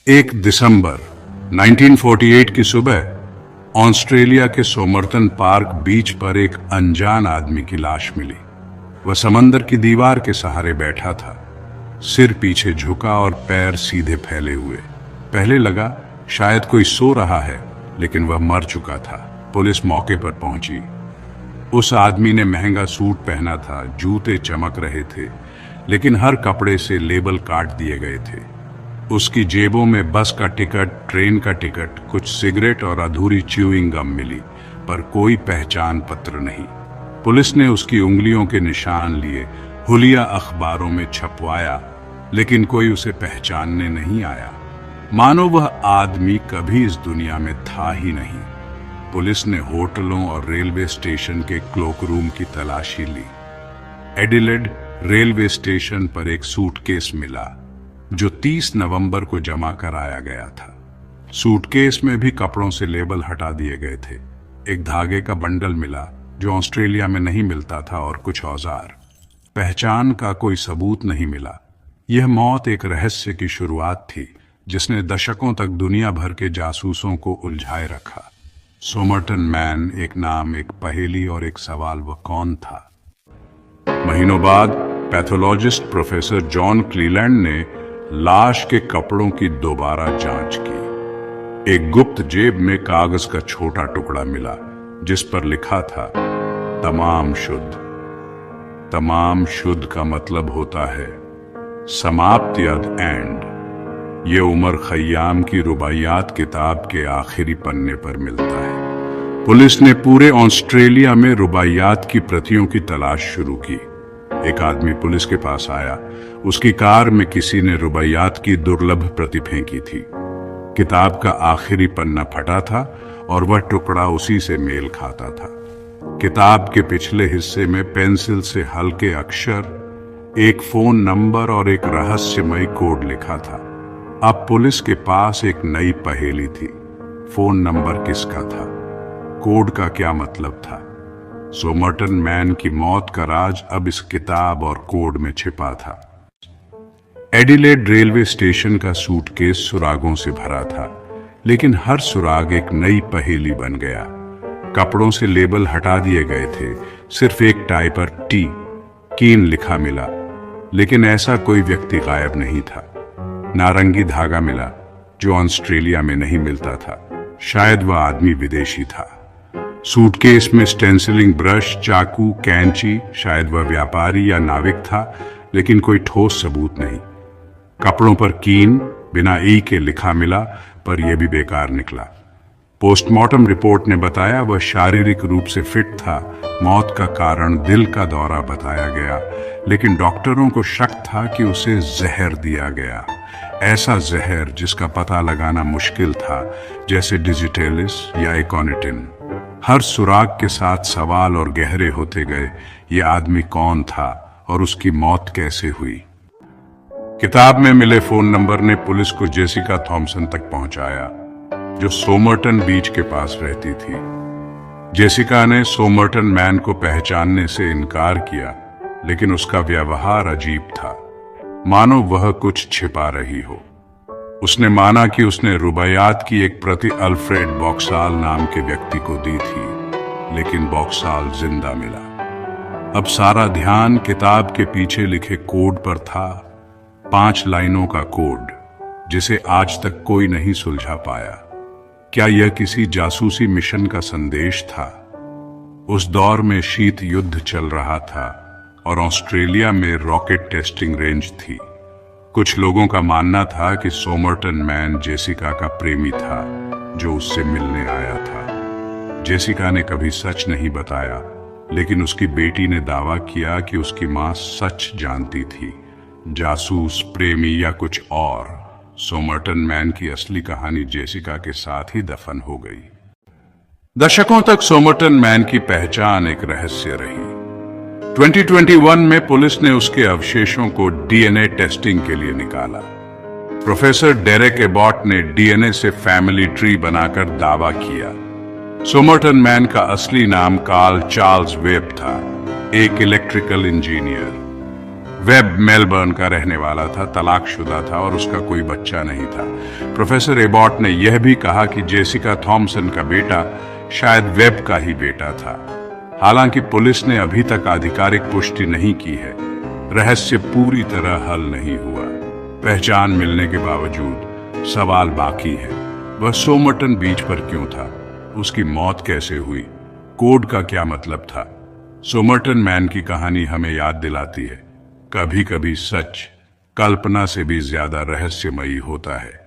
1 दिसंबर 1948 की सुबह ऑस्ट्रेलिया के सोमरटन पार्क बीच पर एक अनजान आदमी की लाश मिली। वह समंदर की दीवार के सहारे बैठा था, सिर पीछे झुका और पैर सीधे फैले हुए। पहले लगा शायद कोई सो रहा है, लेकिन वह मर चुका था। पुलिस मौके पर पहुंची। उस आदमी ने महंगा सूट पहना था, जूते चमक रहे थे, लेकिन हर कपड़े से लेबल काट दिए गए थे। उसकी जेबों में बस का टिकट, ट्रेन का टिकट, कुछ सिगरेट और अधूरी च्यूइंग गम मिली, पर कोई पहचान पत्र नहीं। पुलिस ने उसकी उंगलियों के निशान लिए, हुलिया अखबारों में छपवाया, लेकिन कोई उसे पहचानने नहीं आया, मानो वह आदमी कभी इस दुनिया में था ही नहीं। पुलिस ने होटलों और रेलवे स्टेशन के क्लोक रूम की तलाशी ली। एडिलेड रेलवे स्टेशन पर एक सूटकेस मिला, जो 30 नवंबर को जमा कराया गया था। सूटकेस में भी कपड़ों से लेबल हटा दिए गए थे। एक धागे का बंडल मिला, जो ऑस्ट्रेलिया में नहीं मिलता था, और कुछ औजार। पहचान का कोई सबूत नहीं मिला। यह मौत एक रहस्य की शुरुआत थी, जिसने दशकों तक दुनिया भर के जासूसों को उलझाए रखा। सोमरटन मैन, एक नाम, एक पहेली और एक सवाल, वह कौन था? महीनों बाद पैथोलॉजिस्ट प्रोफेसर जॉन क्लीलैंड ने लाश के कपड़ों की दोबारा जांच की। एक गुप्त जेब में कागज का छोटा टुकड़ा मिला, जिस पर लिखा था तमाम शुद्ध। तमाम शुद्ध का मतलब होता है समाप्ति, द एंड। ये उमर खय्याम की रुबाइयात किताब के आखिरी पन्ने पर मिलता है। पुलिस ने पूरे ऑस्ट्रेलिया में रुबाइयात की प्रतियों की तलाश शुरू की। एक आदमी पुलिस के पास आया। उसकी कार में किसी ने रुबाइयात की दुर्लभ प्रति फेंकी थी। किताब का आखिरी पन्ना फटा था और वह टुकड़ा उसी से मेल खाता था। किताब के पिछले हिस्से में पेंसिल से हल्के अक्षर, एक फोन नंबर और एक रहस्यमयी कोड लिखा था। अब पुलिस के पास एक नई पहेली थी। फोन नंबर किसका था? कोड का क्या मतलब था? सोमरटन मैन की मौत का राज अब इस किताब और कोड में छिपा था। एडिलेड रेलवे स्टेशन का सूटकेस सुरागों से भरा था, लेकिन हर सुराग एक नई पहेली बन गया। कपड़ों से लेबल हटा दिए गए थे, सिर्फ एक टाई पर टी कीन लिखा मिला, लेकिन ऐसा कोई व्यक्ति गायब नहीं था। नारंगी धागा मिला, जो ऑस्ट्रेलिया में नहीं मिलता था। शायद वह आदमी विदेशी था। सूटकेस में स्टेंसिलिंग ब्रश, चाकू, कैंची, शायद वह व्यापारी या नाविक था, लेकिन कोई ठोस सबूत नहीं। कपड़ों पर कीन बिना ई के लिखा मिला, पर यह भी बेकार निकला। पोस्टमार्टम रिपोर्ट ने बताया वह शारीरिक रूप से फिट था। मौत का कारण दिल का दौरा बताया गया, लेकिन डॉक्टरों को शक था कि उसे जहर दिया गया। ऐसा जहर जिसका पता लगाना मुश्किल था, जैसे डिजिटेलिस या एकोनिटिन। हर सुराग के साथ सवाल और गहरे होते गए। ये आदमी कौन था और उसकी मौत कैसे हुई? किताब में मिले फोन नंबर ने पुलिस को जेसिका थॉमसन तक पहुंचाया, जो सोमरटन बीच के पास रहती थी। जेसिका ने सोमरटन मैन को पहचानने से इनकार किया, लेकिन उसका व्यवहार अजीब था, मानो वह कुछ छिपा रही हो। उसने माना कि उसने रुबाइयात की एक प्रति अल्फ्रेड बॉक्साल नाम के व्यक्ति को दी थी, लेकिन बॉक्साल जिंदा मिला। अब सारा ध्यान किताब के पीछे लिखे कोड पर था। 5 लाइनों का कोड, जिसे आज तक कोई नहीं सुलझा पाया। क्या यह किसी जासूसी मिशन का संदेश था? उस दौर में शीत युद्ध चल रहा था और ऑस्ट्रेलिया में रॉकेट टेस्टिंग रेंज थी। कुछ लोगों का मानना था कि सोमरटन मैन जेसिका का प्रेमी था, जो उससे मिलने आया था। जेसिका ने कभी सच नहीं बताया, लेकिन उसकी बेटी ने दावा किया कि उसकी मां सच जानती थी। जासूस, प्रेमी या कुछ और। सोमरटन मैन की असली कहानी जेसिका के साथ ही दफन हो गई। दशकों तक सोमरटन मैन की पहचान एक रहस्य रही। 2021 में पुलिस ने उसके अवशेषों को डीएनए टेस्टिंग के लिए निकाला। प्रोफेसर डेरेक एबॉट ने डीएनए से फैमिली ट्री बनाकर दावा किया। सोमरटन मैन का असली नाम कार्ल चार्ल्स वेब था, एक इलेक्ट्रिकल इंजीनियर। वेब मेलबर्न का रहने वाला था, तलाकशुदा था और उसका कोई बच्चा नहीं था। प्रोफेसर एबॉट ने यह भी कहा कि जेसिका थॉमसन का बेटा शायद वेब का ही बेटा था। हालांकि पुलिस ने अभी तक आधिकारिक पुष्टि नहीं की है। रहस्य पूरी तरह हल नहीं हुआ। पहचान मिलने के बावजूद सवाल बाकी है। वह सोमरटन बीच पर क्यों था? उसकी मौत कैसे हुई? कोड का क्या मतलब था? सोमरटन मैन की कहानी हमें याद दिलाती है, कभी कभी सच कल्पना से भी ज्यादा रहस्यमयी होता है।